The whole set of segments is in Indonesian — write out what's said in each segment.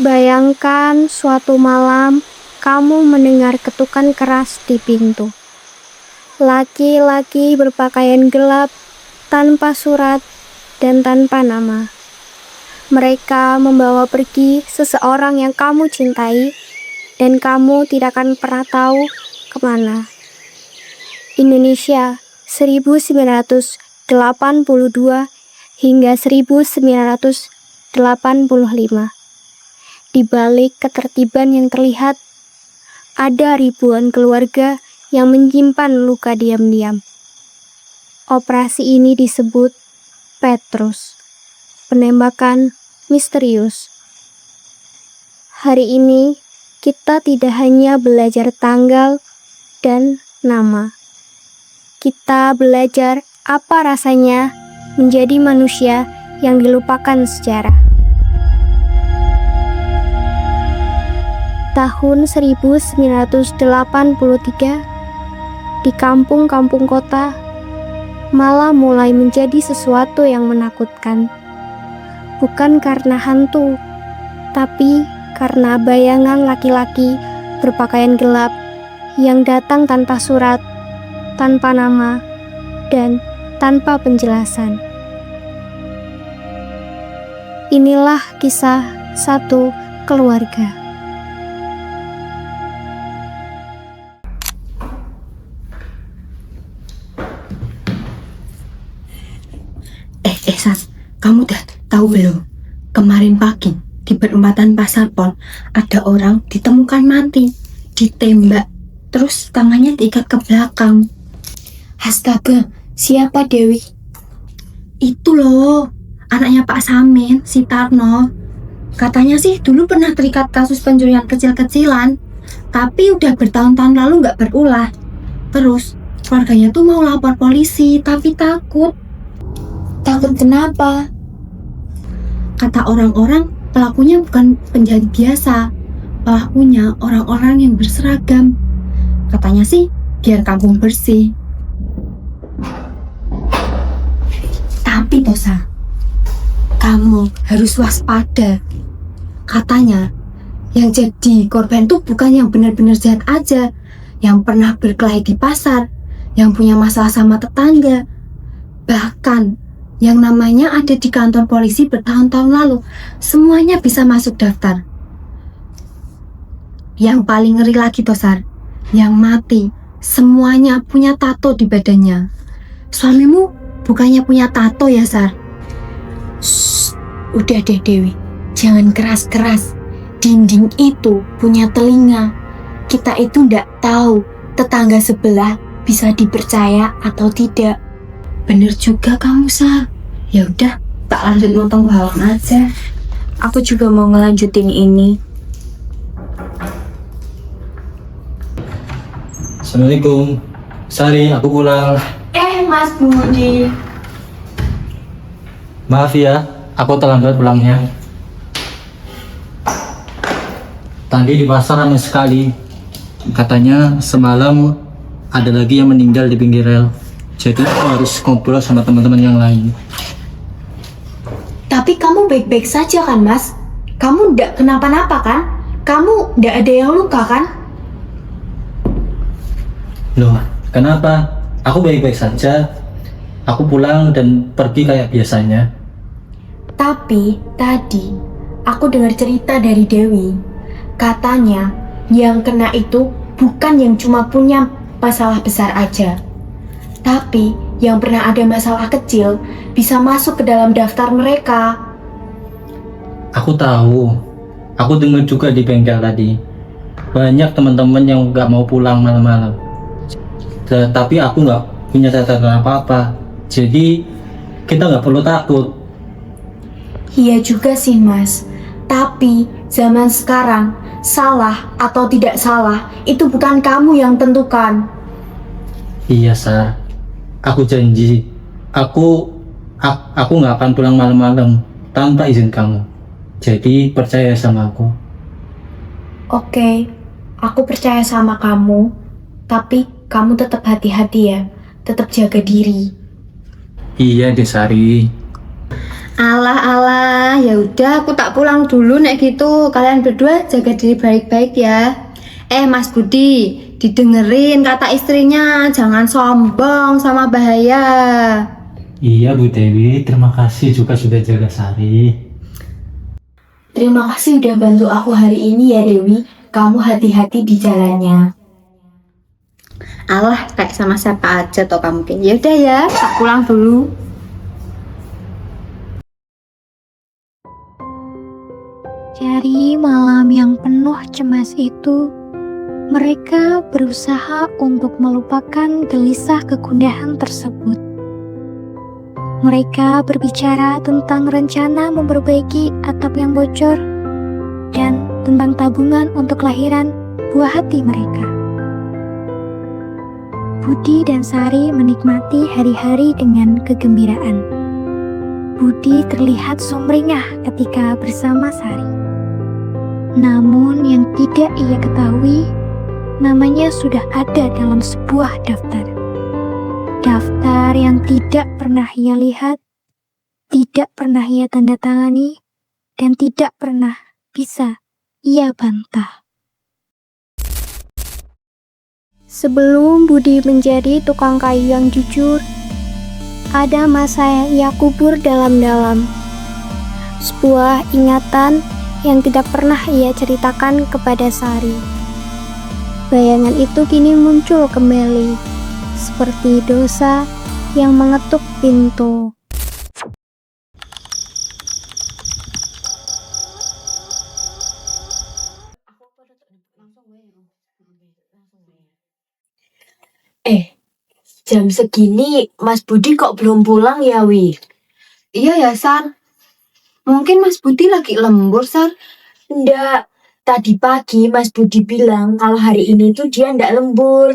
Bayangkan suatu malam kamu mendengar ketukan keras di pintu. Laki-laki berpakaian gelap, tanpa surat dan tanpa nama. Mereka membawa pergi seseorang yang kamu cintai dan kamu tidak akan pernah tahu kemana. Indonesia 1982 hingga 1985. Di balik ketertiban yang terlihat, ada ribuan keluarga yang menyimpan luka diam-diam. Operasi ini disebut Petrus, penembakan misterius. Hari ini kita tidak hanya belajar tanggal dan nama. Kita belajar apa rasanya menjadi manusia yang dilupakan sejarah. Tahun 1983, di kampung-kampung kota, malah mulai menjadi sesuatu yang menakutkan. Bukan karena hantu, tapi karena bayangan laki-laki berpakaian gelap yang datang tanpa surat, tanpa nama, dan tanpa penjelasan. Inilah kisah satu keluarga. San, kamu udah tahu belum? Kemarin pagi di perempatan Pasar Pon ada orang ditemukan mati, ditembak, terus tangannya diikat ke belakang. Astaga, siapa Dewi? Itu loh, anaknya Pak Samin, si Tarno. Katanya sih dulu pernah terikat kasus pencurian kecil-kecilan, tapi udah bertahun-tahun lalu nggak berulah. Terus keluarganya tuh mau lapor polisi, tapi takut. Takut kenapa? Kata orang-orang, pelakunya bukan penjahat biasa. Pelakunya orang-orang yang berseragam. Katanya sih, biar kampung bersih. Tapi Tosa, kamu harus waspada. Katanya, yang jadi korban tuh bukan yang benar-benar jahat aja, yang pernah berkelahi di pasar, yang punya masalah sama tetangga, bahkan yang namanya ada di kantor polisi bertahun-tahun lalu. Semuanya bisa masuk daftar. Yang paling ngeri lagi Tosar, yang mati semuanya punya tato di badannya. Suamimu bukannya punya tato ya, Sar? Shh, udah deh Dewi, jangan keras-keras. Dinding itu punya telinga. Kita itu ndak tahu tetangga sebelah bisa dipercaya atau tidak. Bener juga kamu, Sar. Ya udah, tak lanjut nonton bawang aja. Aku juga mau ngelanjutin ini. Assalamualaikum. Sari, aku pulang. Mas Budi. Maaf ya, aku terlambat pulangnya. Tadi di pasar ramai sekali. Katanya semalam ada lagi yang meninggal di pinggir rel. Jadi aku harus ngobrol sama teman-teman yang lain. Tapi kamu baik-baik saja kan, Mas? Kamu ndak kenapa-napa kan? Kamu ndak ada yang luka kan? Loh, kenapa? Aku baik-baik saja. Aku pulang dan pergi kayak biasanya. Tapi tadi aku dengar cerita dari Dewi. Katanya yang kena itu bukan yang cuma punya masalah besar aja, tapi yang pernah ada masalah kecil bisa masuk ke dalam daftar mereka. Aku tahu. Aku dengar juga di bengkel tadi. Banyak teman-teman yang gak mau pulang malam-malam. Tapi aku nggak punya catatan apa-apa, jadi kita nggak perlu takut. Iya juga sih Mas, tapi zaman sekarang salah atau tidak salah itu bukan kamu yang tentukan. Iya Sar, aku janji, aku nggak akan pulang malam-malam tanpa izin kamu. Jadi percaya sama aku. Oke, aku percaya sama kamu, tapi kamu tetap hati-hati ya, tetap jaga diri. Iya Desari. Alah, ya udah aku tak pulang dulu nek gitu. Kalian berdua jaga diri baik-baik ya. Mas Budi, didengerin kata istrinya, jangan sombong sama bahaya. Iya Bu Dewi, terima kasih juga sudah jaga Sari. Terima kasih udah bantu aku hari ini ya Dewi. Kamu hati-hati di jalannya. Alah, kayak sama siapa aja toh kamu. Ya udah ya, tak pulang dulu. Dari malam yang penuh cemas itu, mereka berusaha untuk melupakan gelisah kegundahan tersebut. Mereka berbicara tentang rencana memperbaiki atap yang bocor dan tentang tabungan untuk kelahiran buah hati mereka. Budi dan Sari menikmati hari-hari dengan kegembiraan. Budi terlihat sumringah ketika bersama Sari. Namun yang tidak ia ketahui, namanya sudah ada dalam sebuah daftar. Daftar yang tidak pernah ia lihat, tidak pernah ia tanda tangani, dan tidak pernah bisa ia bantah. Sebelum Budi menjadi tukang kayu yang jujur, ada masa yang ia kubur dalam-dalam. Sebuah ingatan yang tidak pernah ia ceritakan kepada Sari. Bayangan itu kini muncul kembali, seperti dosa yang mengetuk pintu. Jam segini Mas Budi kok belum pulang ya Wi? Iya ya, Sar. Mungkin Mas Budi lagi lembur, Sar. Ndak, tadi pagi Mas Budi bilang kalau hari ini tuh dia ndak lembur.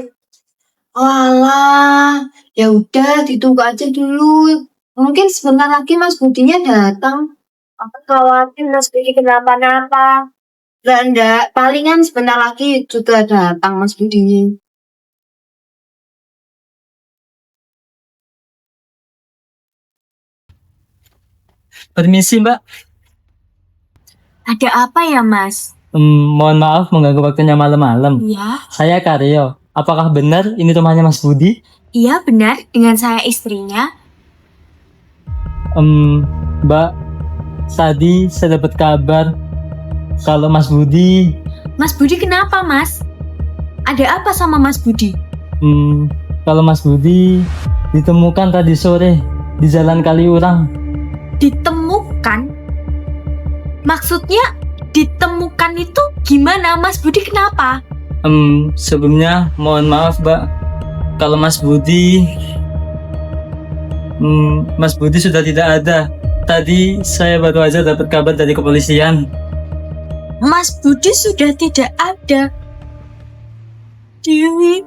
Walah, ya udah ditunggu aja dulu. Mungkin sebentar lagi Mas Budinya datang. Aku khawatir Mas Budi kenapa-napa. Enggak, palingan sebentar lagi sudah datang Mas Budinya. Permisi Mbak. Ada apa ya Mas? Mohon maaf mengganggu waktunya malam-malam. Iya. Saya Karyo. Apakah benar ini rumahnya Mas Budi? Iya benar, dengan saya istrinya. Mbak, tadi saya dapat kabar kalau Mas Budi, Mas Budi kenapa Mas? Ada apa sama Mas Budi? kalau Mas Budi ditemukan tadi sore di Jalan Kaliurang. Ditemukan? Maksudnya ditemukan itu gimana Mas Budi kenapa? Sebelumnya mohon maaf Mbak, kalau Mas Budi sudah tidak ada. Tadi saya baru aja dapat kabar dari kepolisian. Mas Budi sudah tidak ada. Dewi,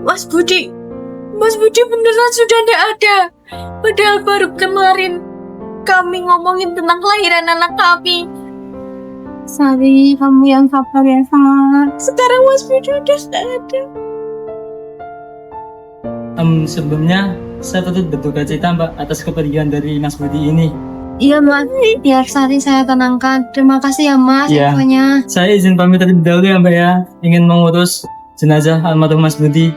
Mas Budi, Mas Budi beneran sudah tidak ada. Padahal baru kemarin kami ngomongin tentang kelahiran anak kami. Sari, kamu yang sabar ya, Sar. Sekarang Mas Budi udah tidak ada. Sebelumnya saya turut berduka cita Mbak atas kepergian dari Mas Budi ini. Iya Mas, biar Sari saya tenangkan. Terima kasih ya Mas Iya. infonya. Saya izin pamit terlebih dahulu ya Mbak ya, ingin mengurus jenazah almarhum Mas Budi.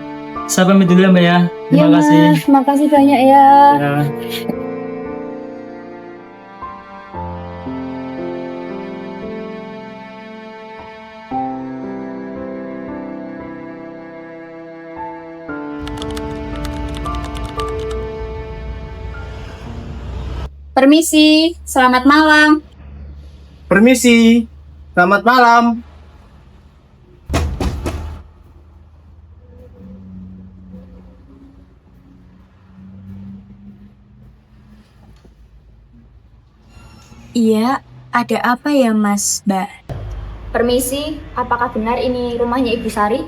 Saya pamit dulu ya Mbak ya. Terima Iya, kasih. Mas, terima kasih banyak ya. Ya. Permisi, selamat malam. Permisi, selamat malam. Iya, ada apa ya Mas, Mbak? Permisi, apakah benar ini rumahnya Ibu Sari?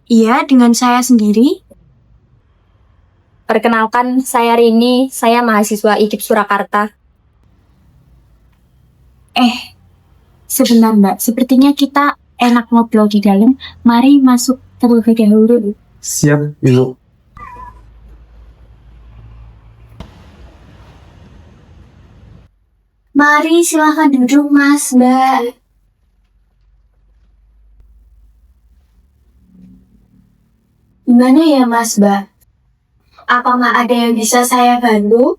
Iya, dengan saya sendiri. Perkenalkan, saya Rini, saya mahasiswa IKIP Surakarta. Sebentar Mbak, sepertinya kita enak ngobrol di dalam. Mari masuk terlebih dahulu. Siap, Ibu. Mari silahkan duduk Mas, Mbak. Gimana ya Mas, Mbak? Apa nggak ada yang bisa saya bantu?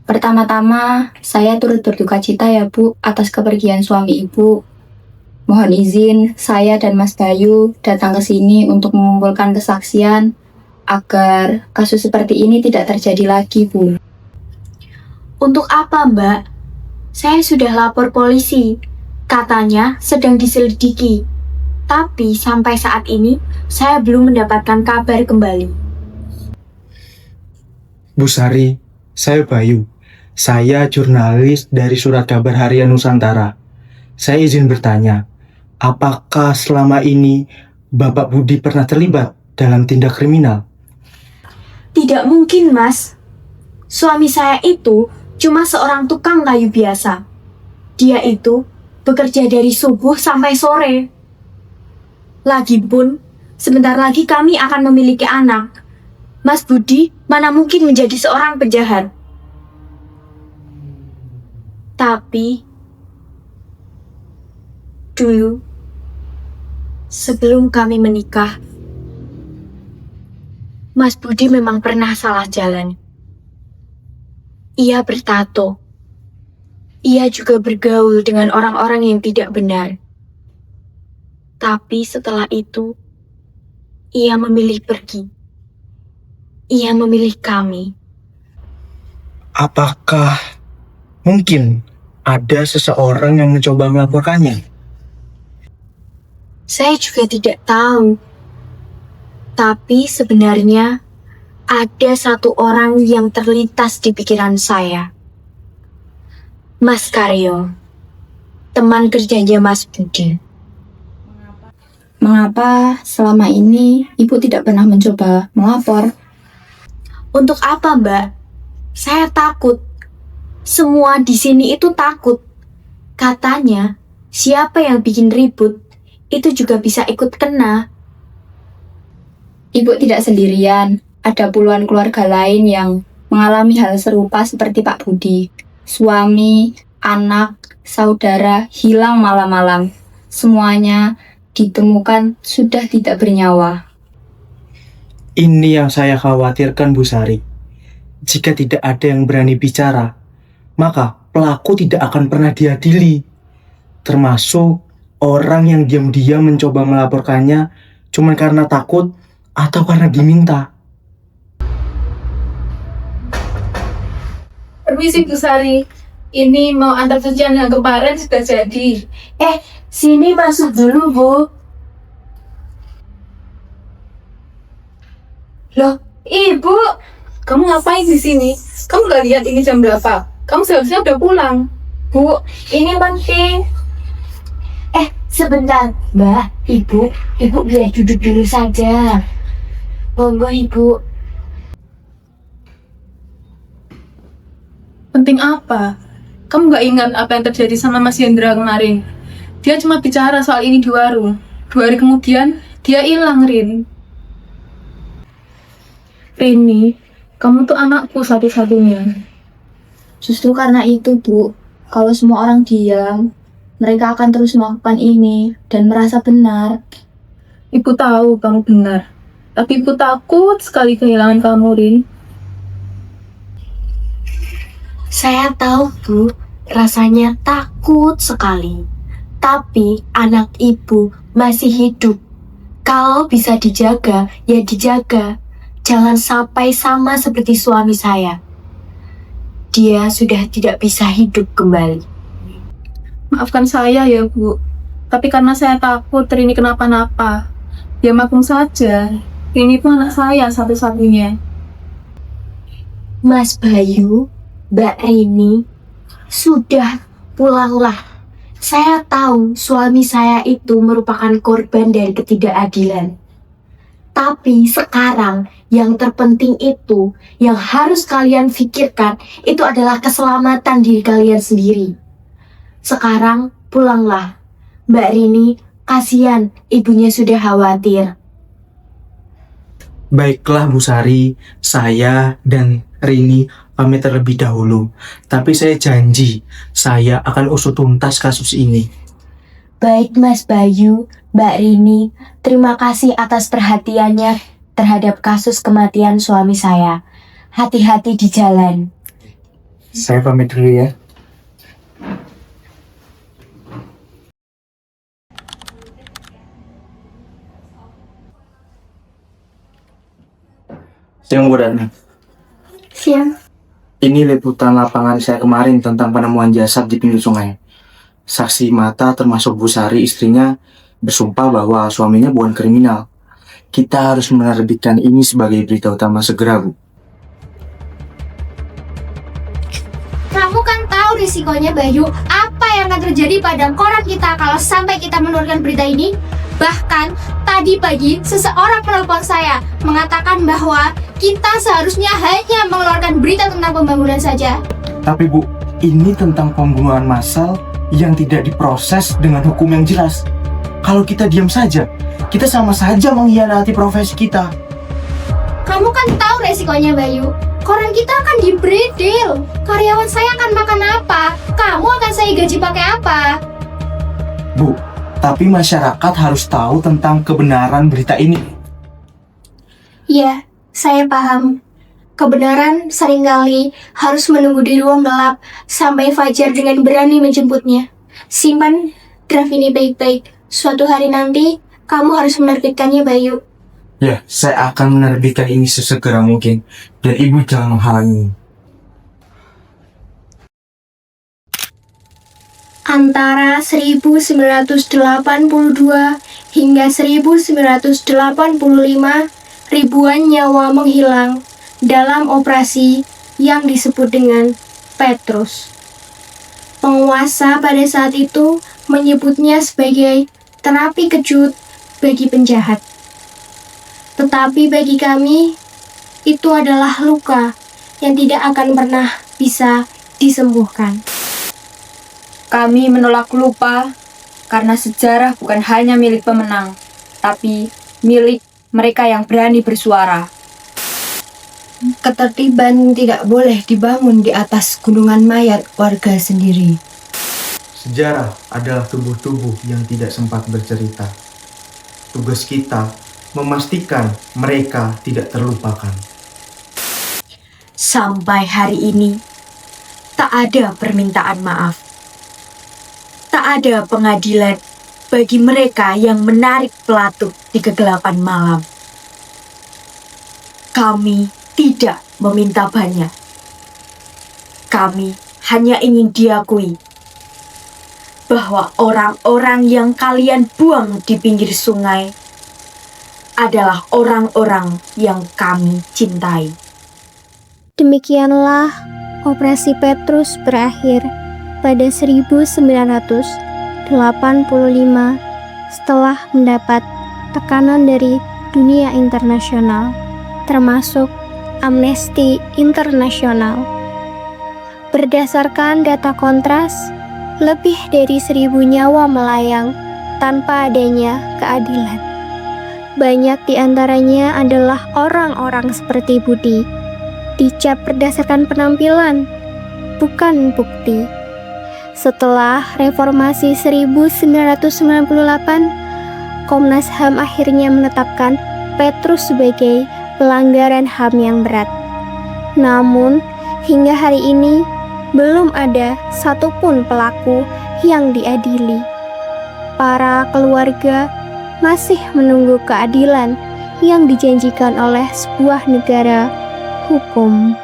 Pertama-tama, saya turut berduka cita ya Bu atas kepergian suami Ibu. Mohon izin, saya dan Mas Bayu datang ke sini untuk mengumpulkan kesaksian agar kasus seperti ini tidak terjadi lagi, Bu. Untuk apa, Mbak? Saya sudah lapor polisi. Katanya sedang diselidiki. Tapi sampai saat ini, saya belum mendapatkan kabar kembali. Bu Sari, saya Bayu. Saya jurnalis dari Surat Kabar Harian Nusantara. Saya izin bertanya, apakah selama ini Bapak Budi pernah terlibat dalam tindak kriminal? Tidak mungkin, Mas. Suami saya itu cuma seorang tukang kayu biasa. Dia itu bekerja dari subuh sampai sore. Lagipun, sebentar lagi kami akan memiliki anak. Mas Budi mana mungkin menjadi seorang penjahat. Tapi, dulu, sebelum kami menikah, Mas Budi memang pernah salah jalan. Ia bertato. Ia juga bergaul dengan orang-orang yang tidak benar. Tapi setelah itu, ia memilih pergi. Ia memilih kami. Apakah mungkin ada seseorang yang mencoba melaporkannya? Saya juga tidak tahu. Tapi sebenarnya ada satu orang yang terlintas di pikiran saya. Mas Karyo, teman kerjanya Mas Budi. Mengapa selama ini Ibu tidak pernah mencoba melapor? Untuk apa, Mbak? Saya takut. Semua di sini itu takut. Katanya, siapa yang bikin ribut, itu juga bisa ikut kena. Ibu tidak sendirian, ada puluhan keluarga lain yang mengalami hal serupa seperti Pak Budi. Suami, anak, saudara hilang malam-malam. Semuanya ditemukan sudah tidak bernyawa. Ini yang saya khawatirkan, Bu Sari. Jika tidak ada yang berani bicara, maka pelaku tidak akan pernah diadili. Termasuk orang yang diam-diam mencoba melaporkannya cuma karena takut atau karena diminta. Permisi Bu Sari, ini mau antar cucian yang kemarin sudah jadi. Sini masuk dulu, Bu. Loh, Ibu, kamu ngapain di sini? Kamu gak lihat ini jam berapa? Kamu seharusnya udah pulang. Bu, ini penting. Sebentar, Mbak, Ibu boleh duduk dulu saja. Monggo, Ibu. Penting apa? Kamu gak ingat apa yang terjadi sama Mas Hendra kemarin? Dia cuma bicara soal ini di warung. 2 hari kemudian, dia hilang, Rin. Rini, kamu tuh anakku satu-satunya. Justru karena itu, Bu, kalau semua orang diam, mereka akan terus melakukan ini dan merasa benar. Ibu tahu kamu benar, tapi ibu takut sekali kehilangan kamu, Rin. Saya tahu, Bu, rasanya takut sekali. Tapi anak Ibu masih hidup. Kalau bisa dijaga, ya dijaga. Jangan sampai sama seperti suami saya. Dia sudah tidak bisa hidup kembali. Maafkan saya ya, Bu. Tapi karena saya takut Rini kenapa-napa. Ya maklum saja, Rini itu anak saya satu-satunya. Mas Bayu, Mbak Rini, sudah pulanglah. Saya tahu suami saya itu merupakan korban dari ketidakadilan. Tapi sekarang yang terpenting itu, yang harus kalian pikirkan, itu adalah keselamatan diri kalian sendiri. Sekarang pulanglah. Mbak Rini, kasihan ibunya sudah khawatir. Baiklah Bu Sari, saya dan Rini pamit terlebih dahulu. Tapi saya janji, saya akan usut tuntas kasus ini. Baik Mas Bayu, Mbak Rini, terima kasih atas perhatiannya terhadap kasus kematian suami saya. Hati-hati di jalan. Saya pamit dulu ya. Siang Bu Ratna. Siang. Ini liputan lapangan saya kemarin tentang penemuan jasad di pinggir sungai. Saksi mata termasuk Bu Sari istrinya bersumpah bahwa suaminya bukan kriminal. Kita harus menerbitkan ini sebagai berita utama segera, Bu. Kamu kan tahu risikonya, Bayu. Apa yang akan terjadi pada koran kita kalau sampai kita menurunkan berita ini? Bahkan tadi pagi seseorang menelpon saya mengatakan bahwa kita seharusnya hanya mengeluarkan berita tentang pembangunan saja. Tapi Bu, ini tentang pembunuhan massal yang tidak diproses dengan hukum yang jelas. Kalau kita diam saja, kita sama saja mengkhianati profesi kita. Kamu kan tahu resikonya, Bayu. Koran kita akan dibredel. Karyawan saya akan makan apa? Kamu akan saya gaji pakai apa? Bu, tapi masyarakat harus tahu tentang kebenaran berita ini. Ya, saya paham. Kebenaran seringkali harus menunggu di ruang gelap sampai fajar dengan berani menjemputnya. Simpan draft ini baik-baik. Suatu hari nanti, kamu harus menerbitkannya, Bayu. Ya, saya akan menerbitkan ini sesegera mungkin. Dan Ibu jangan menghalangi. Antara 1982 hingga 1985, ribuan nyawa menghilang dalam operasi yang disebut dengan Petrus. Penguasa pada saat itu menyebutnya sebagai terapi kejut bagi penjahat. Tetapi bagi kami, itu adalah luka yang tidak akan pernah bisa disembuhkan. Kami menolak lupa karena sejarah bukan hanya milik pemenang, tapi milik mereka yang berani bersuara. Ketertiban tidak boleh dibangun di atas gunungan mayat warga sendiri. Sejarah adalah tubuh-tubuh yang tidak sempat bercerita. Tugas kita memastikan mereka tidak terlupakan. Sampai hari ini, tak ada permintaan maaf. Tak ada pengadilan bagi mereka yang menarik pelatut di kegelapan malam. Kami tidak meminta banyak. Kami hanya ingin diakui bahwa orang-orang yang kalian buang di pinggir sungai adalah orang-orang yang kami cintai. Demikianlah Operasi Petrus berakhir pada 1985 setelah mendapat tekanan dari dunia internasional, termasuk Amnesty International. Berdasarkan data Kontras, lebih dari 1.000 nyawa melayang tanpa adanya keadilan. Banyak di antaranya adalah orang-orang seperti Budi, dicap berdasarkan penampilan, bukan bukti. Setelah reformasi 1998, Komnas HAM akhirnya menetapkan Petrus sebagai pelanggaran HAM yang berat. Namun, hingga hari ini, belum ada satupun pelaku yang diadili. Para keluarga masih menunggu keadilan yang dijanjikan oleh sebuah negara hukum.